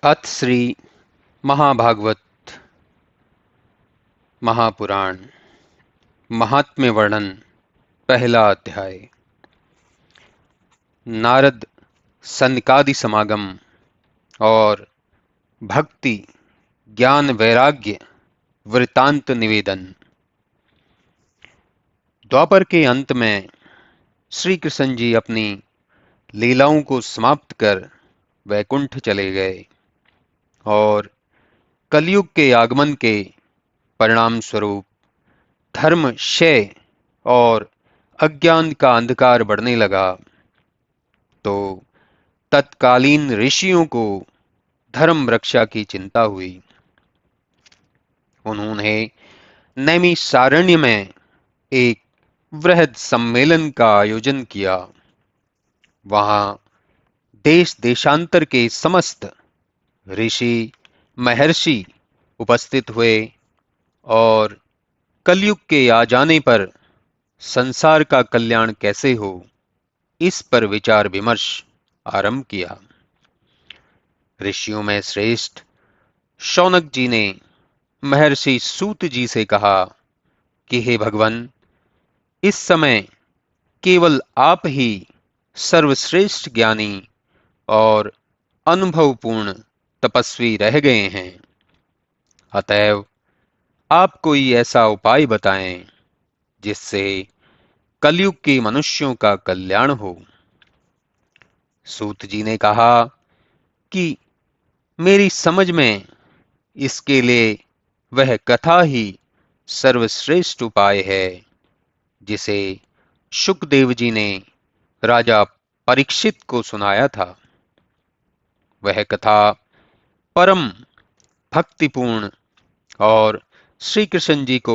अथ श्री महाभागवत महापुराण महात्म्य वर्णन पहला अध्याय। नारद सनकादि समागम और भक्ति ज्ञान वैराग्य वृतांत निवेदन। द्वापर के अंत में श्री कृष्ण जी अपनी लीलाओं को समाप्त कर वैकुंठ चले गए और कलयुग के आगमन के परिणाम स्वरूप धर्म क्षय और अज्ञान का अंधकार बढ़ने लगा, तो तत्कालीन ऋषियों को धर्म रक्षा की चिंता हुई। उन्होंने नैमिषारण्य में एक वृहद सम्मेलन का आयोजन किया। वहां देश देशांतर के समस्त ऋषि महर्षि उपस्थित हुए और कलयुग के आ जाने पर संसार का कल्याण कैसे हो, इस पर विचार विमर्श आरंभ किया। ऋषियों में श्रेष्ठ शौनक जी ने महर्षि सूत जी से कहा कि हे भगवान, इस समय केवल आप ही सर्वश्रेष्ठ ज्ञानी और अनुभवपूर्ण तपस्वी रह गए हैं। अतएव आप कोई ऐसा उपाय बताएं जिससे कलयुग के मनुष्यों का कल्याण हो। सूत जी ने कहा कि मेरी समझ में इसके लिए वह कथा ही सर्वश्रेष्ठ उपाय है जिसे शुकदेव जी ने राजा परीक्षित को सुनाया था। वह कथा परम भक्तिपूर्ण और श्री कृष्ण जी को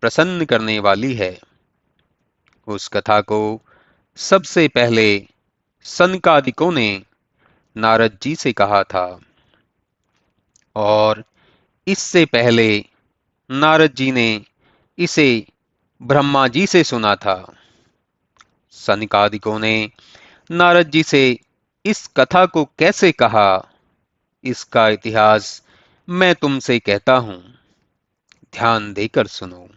प्रसन्न करने वाली है। उस कथा को सबसे पहले सनकादिकों ने नारद जी से कहा था और इससे पहले नारद जी ने इसे ब्रह्मा जी से सुना था। सनकादिकों ने नारद जी से इस कथा को कैसे कहा, इसका इतिहास मैं तुमसे कहता हूं, ध्यान देकर सुनो।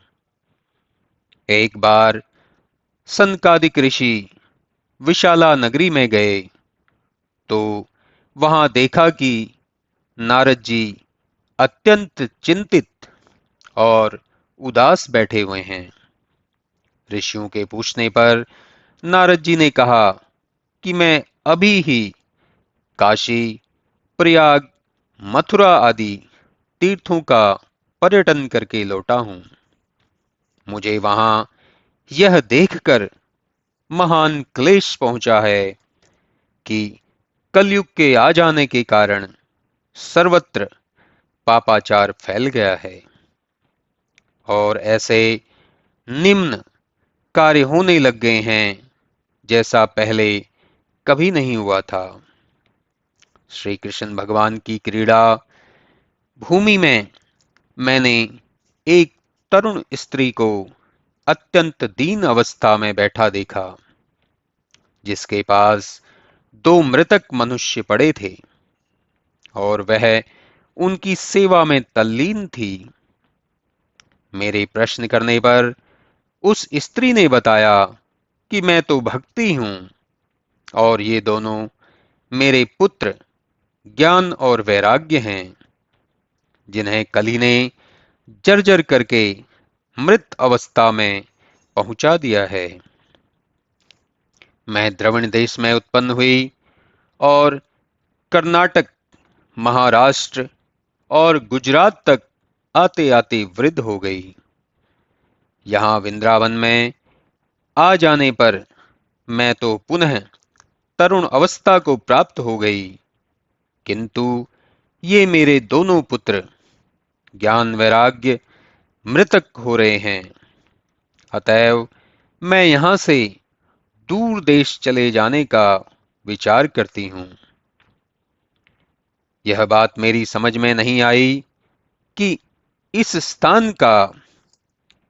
एक बार सनकादिक ऋषि विशाला नगरी में गए तो वहां देखा कि नारद जी अत्यंत चिंतित और उदास बैठे हुए हैं। ऋषियों के पूछने पर नारद जी ने कहा कि मैं अभी ही काशी, प्रयाग, मथुरा आदि तीर्थों का पर्यटन करके लौटा हूं। मुझे वहां यह देखकर महान क्लेश पहुंचा है कि कलयुग के आ जाने के कारण सर्वत्र पापाचार फैल गया है और ऐसे निम्न कार्य होने लग गए हैं जैसा पहले कभी नहीं हुआ था। श्री कृष्ण भगवान की क्रीड़ा भूमि में मैंने एक तरुण स्त्री को अत्यंत दीन अवस्था में बैठा देखा, जिसके पास दो मृतक मनुष्य पड़े थे और वह उनकी सेवा में तल्लीन थी। मेरे प्रश्न करने पर उस स्त्री ने बताया कि मैं तो भक्ति हूं और ये दोनों मेरे पुत्र ज्ञान और वैराग्य हैं, जिन्हें कली ने जर्जर करके मृत अवस्था में पहुंचा दिया है। मैं द्रविड़ देश में उत्पन्न हुई और कर्नाटक, महाराष्ट्र और गुजरात तक आते आते वृद्ध हो गई। यहां वृंदावन में आ जाने पर मैं तो पुनः तरुण अवस्था को प्राप्त हो गई, किंतु ये मेरे दोनों पुत्र ज्ञान वैराग्य मृतक हो रहे हैं। अतएव मैं यहां से दूर देश चले जाने का विचार करती हूं। यह बात मेरी समझ में नहीं आई कि इस स्थान का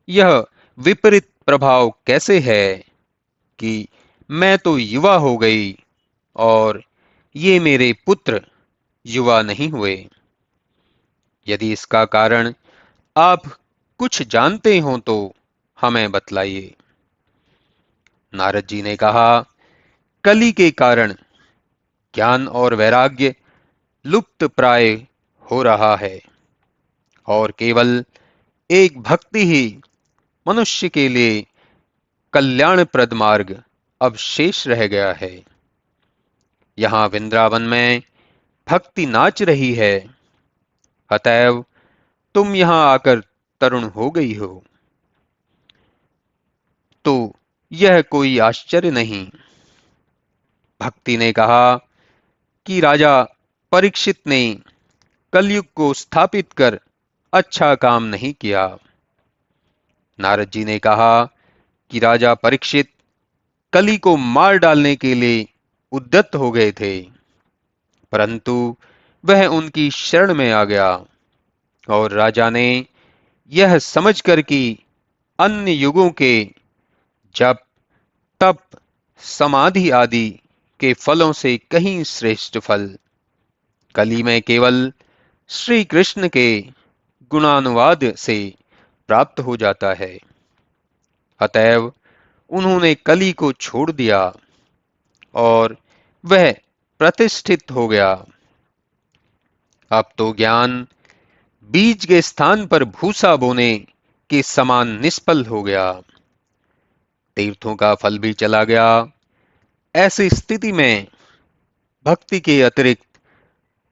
यह विपरीत प्रभाव कैसे है कि मैं तो युवा हो गई और ये मेरे पुत्र युवा नहीं हुए? यदि इसका कारण आप कुछ जानते हो तो हमें बतलाइए। नारद जी ने कहा, कली के कारण ज्ञान और वैराग्य लुप्त प्राय हो रहा है और केवल एक भक्ति ही मनुष्य के लिए कल्याणप्रद मार्ग अब शेष रह गया है। यहाँ वृंदावन में भक्ति नाच रही है, अतएव तुम यहाँ आकर तरुण हो गई हो, तो यह कोई आश्चर्य नहीं। भक्ति ने कहा कि राजा परीक्षित ने कलयुग को स्थापित कर अच्छा काम नहीं किया। नारद जी ने कहा कि राजा परीक्षित कली को मार डालने के लिए उद्यत हो गए थे, परंतु वह उनकी शरण में आ गया और राजा ने यह समझकर कि अन्य युगों के जप, तप, समाधि आदि के फलों से कहीं श्रेष्ठ फल कली में केवल श्री कृष्ण के गुणानुवाद से प्राप्त हो जाता है, अतएव उन्होंने कली को छोड़ दिया और वह प्रतिष्ठित हो गया। अब तो ज्ञान बीज के स्थान पर भूसा बोने के समान निष्फल हो गया, तीर्थों का फल भी चला गया। ऐसी स्थिति में भक्ति के अतिरिक्त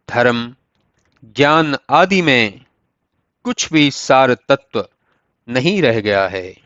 धर्म, ज्ञान आदि में कुछ भी सार तत्व नहीं रह गया है।